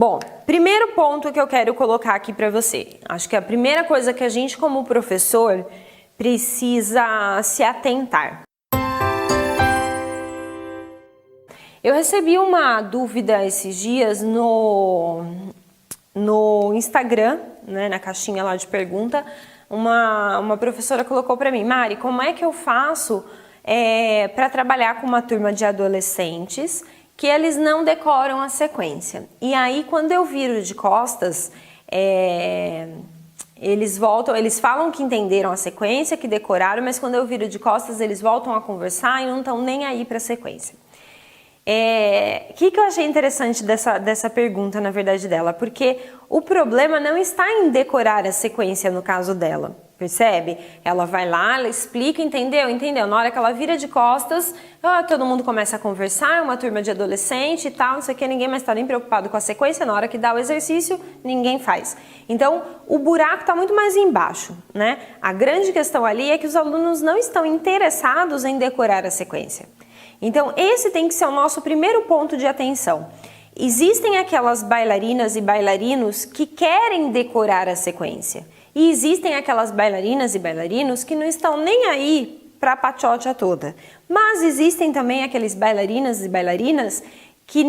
Bom, primeiro ponto que eu quero colocar aqui para você. Acho que a primeira coisa que a gente, como professor, precisa se atentar. Eu recebi uma dúvida esses dias no Instagram, né, na caixinha lá de pergunta. Uma professora colocou para mim: Mari, como é que eu faço para trabalhar com uma turma de adolescentes que eles não decoram a sequência? E aí, quando eu viro de costas, eles falam que entenderam a sequência, que decoraram, mas quando eu viro de costas, eles voltam a conversar e não estão nem aí para a sequência. Que eu achei interessante dessa pergunta, na verdade, dela? Porque o problema não está em decorar a sequência no caso dela, percebe? Ela vai lá, ela explica, entendeu? Na hora que ela vira de costas, todo mundo começa a conversar, uma turma de adolescente e tal, não sei o que, ninguém mais está nem preocupado com a sequência, na hora que dá o exercício, ninguém faz. Então, o buraco está muito mais embaixo, né? A grande questão ali é que os alunos não estão interessados em decorar a sequência. Então, esse tem que ser o nosso primeiro ponto de atenção. Existem aquelas bailarinas e bailarinos que querem decorar a sequência. E existem aquelas bailarinas e bailarinos que não estão nem aí para a pachocha toda. Mas existem também aqueles bailarinas e bailarinas que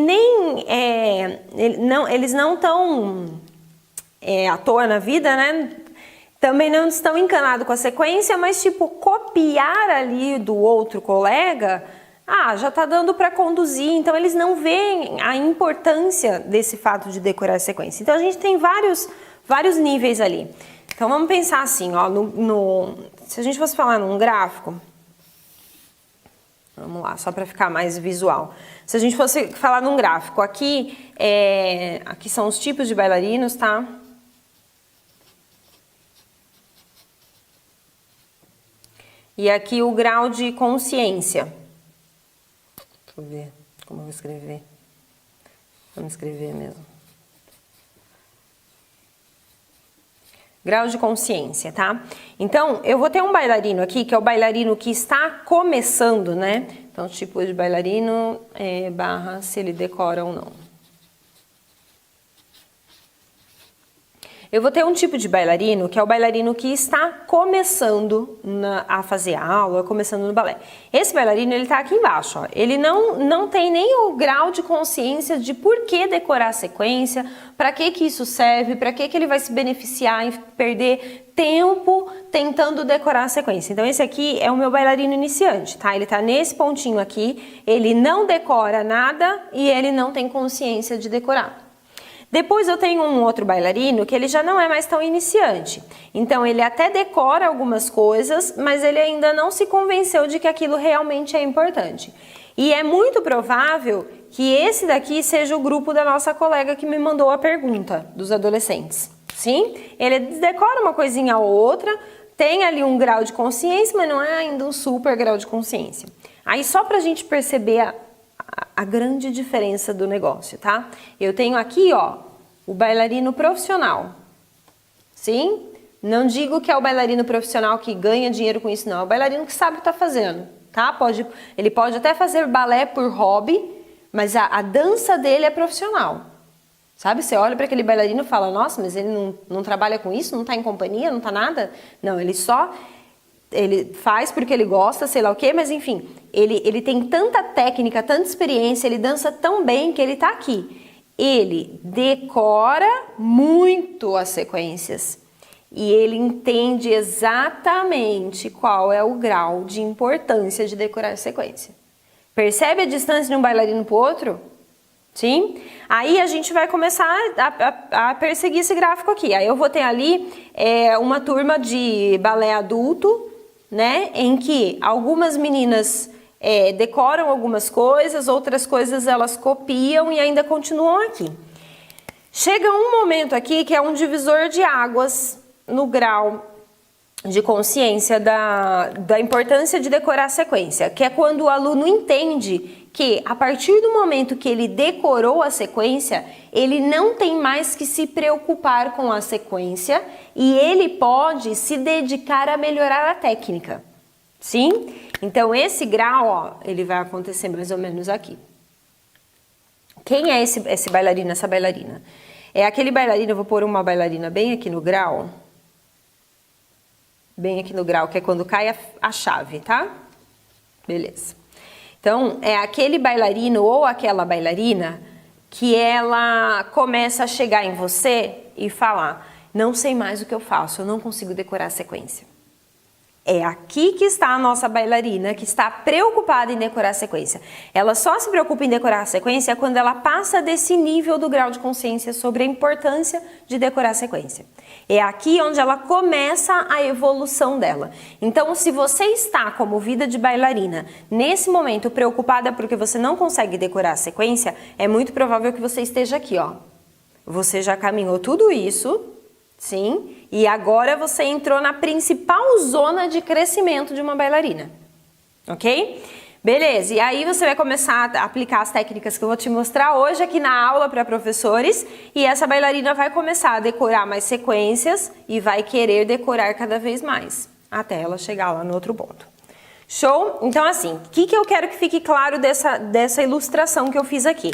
eles não estão à toa na vida, né? Também não estão encanados com a sequência, mas tipo, copiar ali do outro colega... já está dando para conduzir, então eles não veem a importância desse fato de decorar a sequência. Então a gente tem vários níveis ali. Então vamos pensar assim, ó, se a gente fosse falar num gráfico, vamos lá, só para ficar mais visual. Se a gente fosse falar num gráfico, aqui são os tipos de bailarinos, tá? E aqui o grau de consciência. Deixa eu ver como eu vou escrever. Vamos escrever mesmo. Grau de consciência, tá? Então, eu vou ter um bailarino aqui, que é o bailarino que está começando, né? Então, tipo de bailarino, barra se ele decora ou não. Eu vou ter um tipo de bailarino, que é o bailarino que está começando a fazer aula, começando no balé. Esse bailarino, ele tá aqui embaixo, ó. Ele não tem nem o grau de consciência de por que decorar a sequência, para que isso serve, para que ele vai se beneficiar em perder tempo tentando decorar a sequência. Então, esse aqui é o meu bailarino iniciante, tá? Ele tá nesse pontinho aqui, ele não decora nada e ele não tem consciência de decorar. Depois eu tenho um outro bailarino que ele já não é mais tão iniciante. Então ele até decora algumas coisas, mas ele ainda não se convenceu de que aquilo realmente é importante. E é muito provável que esse daqui seja o grupo da nossa colega que me mandou a pergunta, dos adolescentes. Sim? Ele decora uma coisinha ou outra, tem ali um grau de consciência, mas não é ainda um super grau de consciência. Aí só pra gente perceber a grande diferença do negócio, tá? Eu tenho aqui, ó, o bailarino profissional. Sim? Não digo que é o bailarino profissional que ganha dinheiro com isso, não. É o bailarino que sabe o que tá fazendo, tá? Ele pode até fazer balé por hobby, mas a dança dele é profissional. Sabe? Você olha para aquele bailarino e fala, nossa, mas ele não trabalha com isso? Não tá em companhia? Não tá nada? Não, ele faz porque ele gosta, sei lá o quê, mas enfim, ele tem tanta técnica, tanta experiência, ele dança tão bem que ele tá aqui. Ele decora muito as sequências e ele entende exatamente qual é o grau de importância de decorar a sequência. Percebe a distância de um bailarino para o outro? Sim? Aí a gente vai começar a perseguir esse gráfico aqui. Aí eu vou ter ali uma turma de balé adulto, né, em que algumas meninas decoram algumas coisas, outras coisas elas copiam e ainda continuam aqui. Chega um momento aqui que é um divisor de águas no grau de consciência da importância de decorar a sequência, que é quando o aluno entende que a partir do momento que ele decorou a sequência, ele não tem mais que se preocupar com a sequência e ele pode se dedicar a melhorar a técnica. Sim? Então esse grau, ó, ele vai acontecer mais ou menos aqui. Quem é esse bailarino, essa bailarina? É aquele bailarino, eu vou pôr uma bailarina bem aqui no grau. Bem aqui no grau, que é quando cai a chave, tá? Beleza. Então, é aquele bailarino ou aquela bailarina que ela começa a chegar em você e falar: não sei mais o que eu faço, eu não consigo decorar a sequência. É aqui que está a nossa bailarina, que está preocupada em decorar a sequência. Ela só se preocupa em decorar a sequência quando ela passa desse nível do grau de consciência sobre a importância de decorar a sequência. É aqui onde ela começa a evolução dela. Então, se você está como vida de bailarina, nesse momento preocupada porque você não consegue decorar a sequência, é muito provável que você esteja aqui, ó. Você já caminhou tudo isso, sim, e agora você entrou na principal zona de crescimento de uma bailarina, ok? Beleza, e aí você vai começar a aplicar as técnicas que eu vou te mostrar hoje aqui na aula para professores, e essa bailarina vai começar a decorar mais sequências e vai querer decorar cada vez mais, até ela chegar lá no outro ponto. Show? Então assim, o que eu quero que fique claro dessa ilustração que eu fiz aqui?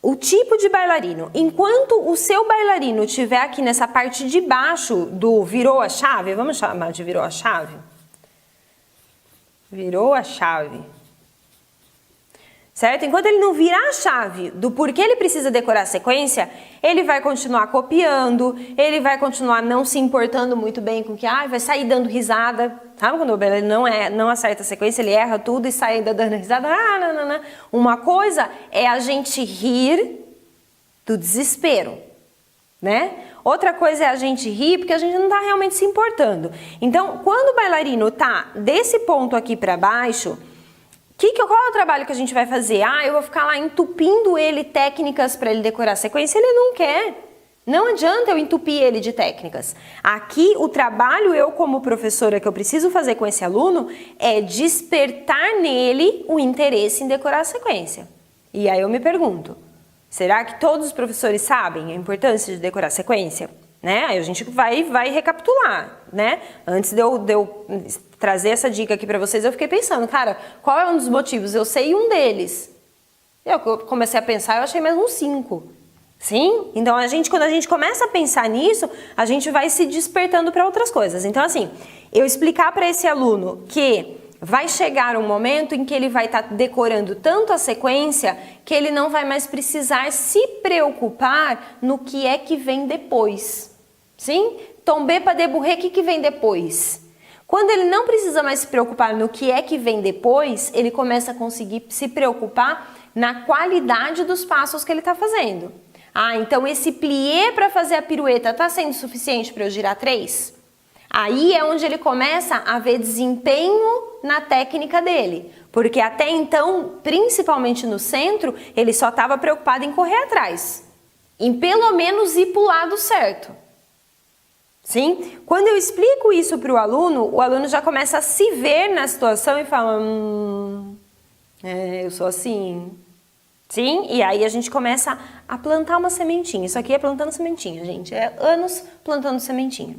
O tipo de bailarino, enquanto o seu bailarino estiver aqui nessa parte de baixo do virou a chave, vamos chamar de virou a chave? Virou a chave. Certo? Enquanto ele não virar a chave do porquê ele precisa decorar a sequência, ele vai continuar copiando, ele vai continuar não se importando muito bem com que, vai sair dando risada. Sabe quando o bailarino não acerta a sequência, ele erra tudo e sai ainda dando risada? Não. Uma coisa é a gente rir do desespero, né? Outra coisa é a gente rir porque a gente não está realmente se importando. Então, quando o bailarino tá desse ponto aqui para baixo, qual é o trabalho que a gente vai fazer? Eu vou ficar lá entupindo ele técnicas para ele decorar a sequência? Ele não quer. Não adianta eu entupir ele de técnicas. Aqui o trabalho, eu como professora, que eu preciso fazer com esse aluno é despertar nele o interesse em decorar a sequência. E aí eu me pergunto, será que todos os professores sabem a importância de decorar a sequência? Né? Aí a gente vai recapitular, né? Antes de eu trazer essa dica aqui para vocês, eu fiquei pensando, cara, qual é um dos motivos? Eu sei um deles. Eu comecei a pensar, eu achei mais uns 5. Sim? Então, quando a gente começa a pensar nisso, a gente vai se despertando para outras coisas. Então, assim, eu explicar para esse aluno que vai chegar um momento em que ele vai estar decorando tanto a sequência que ele não vai mais precisar se preocupar no que é que vem depois. Sim? Tombé para deburrer, o que vem depois? Quando ele não precisa mais se preocupar no que é que vem depois, ele começa a conseguir se preocupar na qualidade dos passos que ele está fazendo. Então esse plié para fazer a pirueta está sendo suficiente para eu girar 3? Aí é onde ele começa a ver desempenho na técnica dele. Porque até então, principalmente no centro, ele só estava preocupado em correr atrás. Em pelo menos ir para o lado certo. Sim? Quando eu explico isso para o aluno já começa a se ver na situação e fala, eu sou assim. Sim? E aí a gente começa a plantar uma sementinha. Isso aqui é plantando sementinha, gente. É anos plantando sementinha.